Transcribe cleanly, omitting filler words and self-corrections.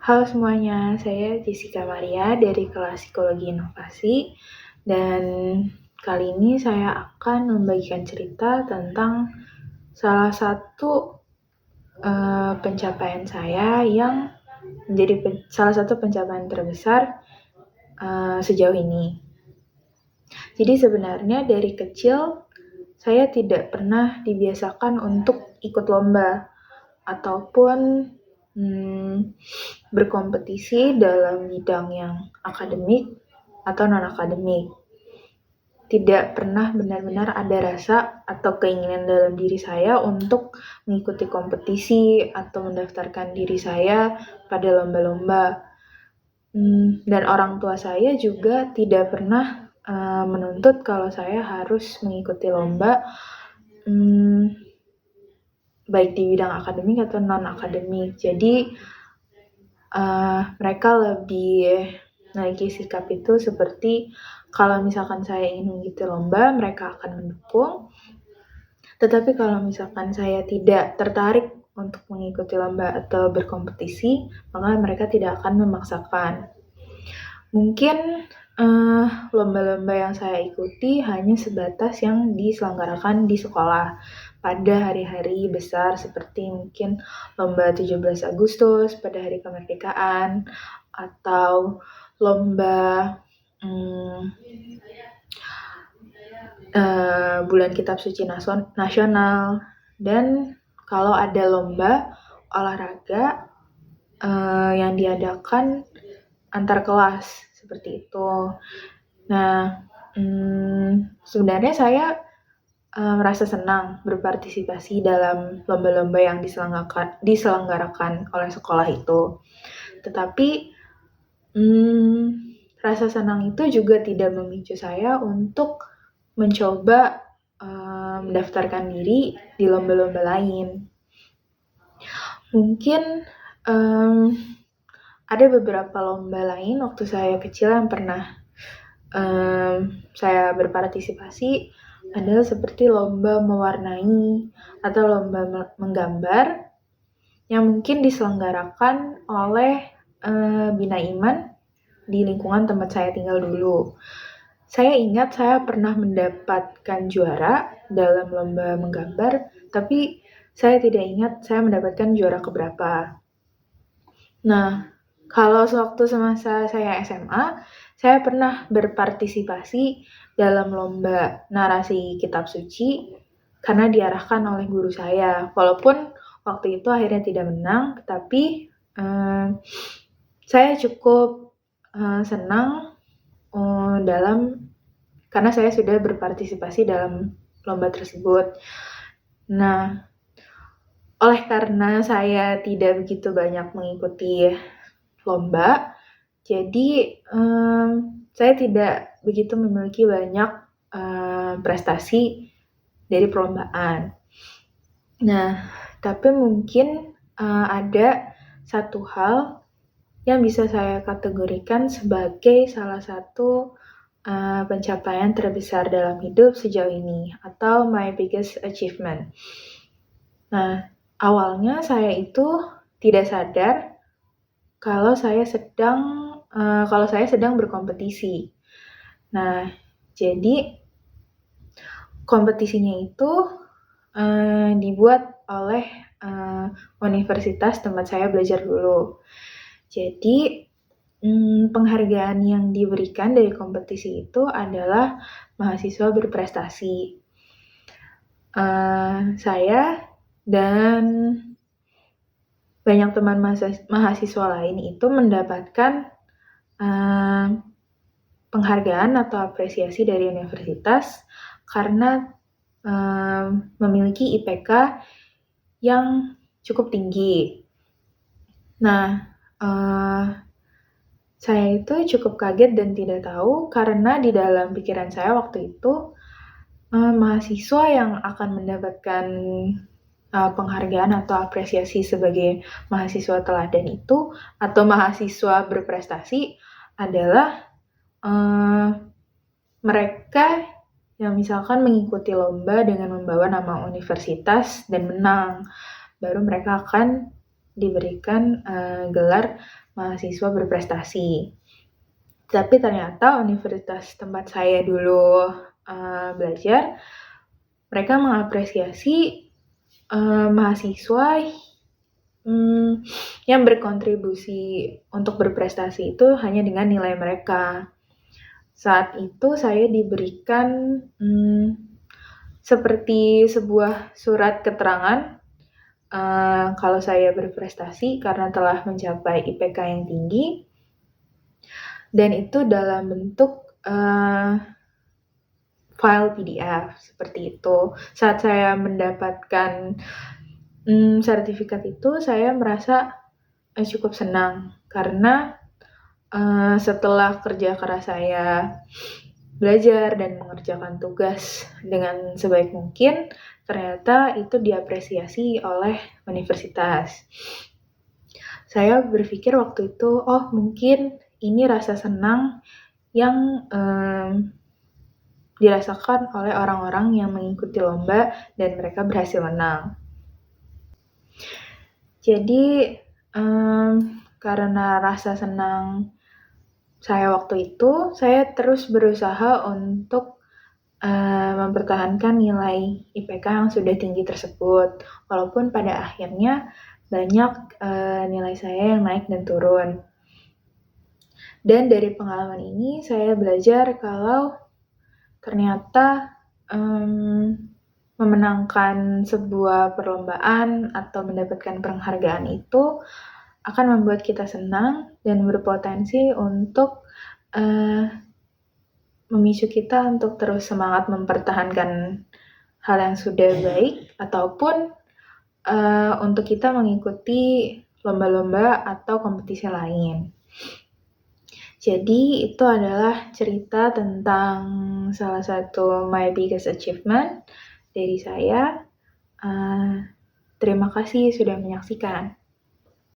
Halo semuanya, saya Jessica Maria dari kelas Psikologi Inovasi dan kali ini saya akan membagikan cerita tentang salah satu pencapaian saya yang menjadi salah satu pencapaian terbesar sejauh ini. Jadi sebenarnya dari kecil saya tidak pernah dibiasakan untuk ikut lomba ataupun berkompetisi dalam bidang yang akademik atau non-akademik. Tidak pernah benar-benar ada rasa atau keinginan dalam diri saya untuk mengikuti kompetisi atau mendaftarkan diri saya pada lomba-lomba. Dan orang tua saya juga tidak pernah menuntut kalau saya harus mengikuti lomba baik di bidang akademik atau non-akademik. Jadi mereka lebih memiliki sikap itu seperti kalau misalkan saya ingin mengikuti lomba, mereka akan mendukung. Tetapi kalau misalkan saya tidak tertarik untuk mengikuti lomba atau berkompetisi, maka mereka tidak akan memaksakan. Mungkin lomba-lomba yang saya ikuti hanya sebatas yang diselenggarakan di sekolah pada hari-hari besar seperti mungkin lomba 17 Agustus pada hari kemerdekaan atau lomba bulan kitab suci nasional, dan kalau ada lomba olahraga yang diadakan antar kelas seperti itu. Nah, sebenarnya saya merasa senang berpartisipasi dalam lomba-lomba yang diselenggarakan oleh sekolah itu. Tetapi rasa senang itu juga tidak memicu saya untuk mencoba mendaftarkan diri di lomba-lomba lain. Mungkin ada beberapa lomba lain waktu saya kecil yang pernah saya berpartisipasi adalah seperti lomba mewarnai atau lomba menggambar yang mungkin diselenggarakan oleh Bina Iman di lingkungan tempat saya tinggal dulu. Saya ingat saya pernah mendapatkan juara dalam lomba menggambar, tapi saya tidak ingat saya mendapatkan juara keberapa. Nah, kalau sewaktu semasa saya SMA, saya pernah berpartisipasi dalam lomba narasi kitab suci karena diarahkan oleh guru saya. Walaupun waktu itu akhirnya tidak menang, tapi saya cukup senang karena saya sudah berpartisipasi dalam lomba tersebut. Nah, oleh karena saya tidak begitu banyak mengikuti lomba, jadi saya tidak begitu memiliki banyak prestasi dari perlombaan. Nah, tapi mungkin ada satu hal yang bisa saya kategorikan sebagai salah satu pencapaian terbesar dalam hidup sejauh ini, atau my biggest achievement. Nah, awalnya saya itu tidak sadar kalau saya sedang berkompetisi. Nah, jadi kompetisinya itu dibuat oleh universitas tempat saya belajar dulu. Jadi penghargaan yang diberikan dari kompetisi itu adalah mahasiswa berprestasi. Saya dan banyak teman mahasiswa lain itu mendapatkan penghargaan atau apresiasi dari universitas karena memiliki IPK yang cukup tinggi. Nah, saya itu cukup kaget dan tidak tahu karena di dalam pikiran saya waktu itu mahasiswa yang akan mendapatkan penghargaan atau apresiasi sebagai mahasiswa teladan itu atau mahasiswa berprestasi adalah mereka yang misalkan mengikuti lomba dengan membawa nama universitas dan menang, baru mereka akan diberikan gelar mahasiswa berprestasi. Tapi ternyata universitas tempat saya dulu belajar, mereka mengapresiasi mahasiswa yang berkontribusi untuk berprestasi itu hanya dengan nilai mereka. Saat itu saya diberikan seperti sebuah surat keterangan kalau saya berprestasi karena telah mencapai IPK yang tinggi, dan itu dalam bentuk file PDF seperti itu. Saat saya mendapatkan sertifikat itu, saya merasa cukup senang karena setelah kerja keras saya belajar dan mengerjakan tugas dengan sebaik mungkin, ternyata itu diapresiasi oleh universitas. Saya berpikir waktu itu, oh mungkin ini rasa senang yang dirasakan oleh orang-orang yang mengikuti lomba dan mereka berhasil menang. Jadi karena rasa senang saya waktu itu, saya terus berusaha untuk mempertahankan nilai IPK yang sudah tinggi tersebut, walaupun pada akhirnya banyak nilai saya yang naik dan turun. Dan dari pengalaman ini saya belajar kalau ternyata memenangkan sebuah perlombaan atau mendapatkan penghargaan itu akan membuat kita senang dan berpotensi untuk memicu kita untuk terus semangat mempertahankan hal yang sudah baik, ataupun untuk kita mengikuti lomba-lomba atau kompetisi lain. Jadi itu adalah cerita tentang salah satu my biggest achievement dari saya. Terima kasih sudah menyaksikan.